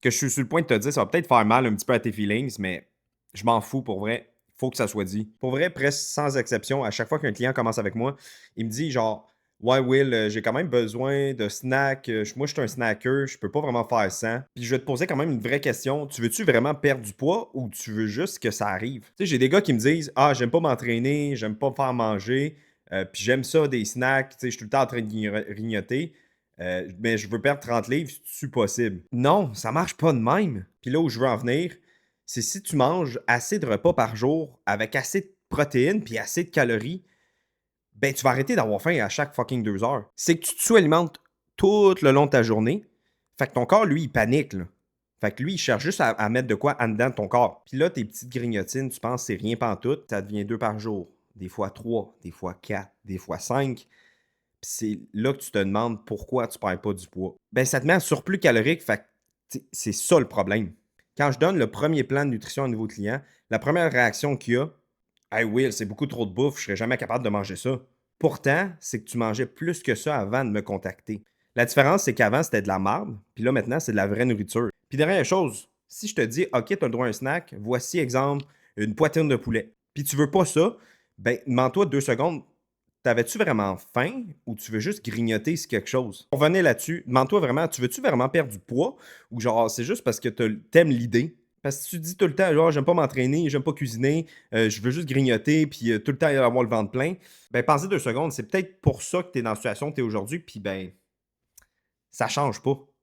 que je suis sur le point de te dire, ça va peut-être faire mal un petit peu à tes feelings, mais je m'en fous pour vrai. Faut que ça soit dit. Pour vrai, presque sans exception, à chaque fois qu'un client commence avec moi, il me dit genre: «Ouais, Will, j'ai quand même besoin de snacks, moi, je suis un snacker, je peux pas vraiment faire sans». Puis je vais te poser quand même une vraie question. Tu veux-tu vraiment perdre du poids ou tu veux juste que ça arrive? Tu sais, j'ai des gars qui me disent: «Ah, j'aime pas m'entraîner, j'aime pas me faire manger, puis j'aime ça des snacks, tu sais, je suis tout le temps en train de grignoter. Mais je veux perdre 30 livres, c'est-tu possible? Non, ça marche pas de même. Puis là où je veux en venir, c'est si tu manges assez de repas par jour avec assez de protéines puis assez de calories, ben tu vas arrêter d'avoir faim à chaque fucking 2 heures. C'est que tu te sous-alimentes tout le long de ta journée. Fait que ton corps, lui, il panique, là. Fait que lui, il cherche juste à mettre de quoi en dedans de ton corps. Puis là, tes petites grignotines, tu penses que c'est rien pantoute, ça devient 2 par jour, des fois 3, des fois 4, des fois 5. Puis c'est là que tu te demandes pourquoi tu perds pas du poids. Ben, ça te met en surplus calorique, fait que c'est ça le problème. Quand je donne le premier plan de nutrition à un nouveau client, la première réaction qu'il y a: «Hey Will, c'est beaucoup trop de bouffe, je serais jamais capable de manger ça». Pourtant, c'est que tu mangeais plus que ça avant de me contacter. La différence, c'est qu'avant, c'était de la marde, puis là, maintenant, c'est de la vraie nourriture. Puis dernière chose, si je te dis: «OK, tu as le droit à un snack, voici exemple, une poitrine de poulet». Puis tu veux pas ça, ben, demande-toi 2 secondes: t'avais-tu vraiment faim ou tu veux juste grignoter sur quelque chose? Pour revenir là-dessus, demande-toi vraiment, tu veux-tu vraiment perdre du poids ou genre c'est juste parce que t'aimes l'idée? Parce que si tu dis tout le temps, genre, j'aime pas m'entraîner, j'aime pas cuisiner, je veux juste grignoter, puis tout le temps avoir le ventre plein, ben, pensez 2 secondes, c'est peut-être pour ça que tu es dans la situation que tu es aujourd'hui, puis ben, ça change pas.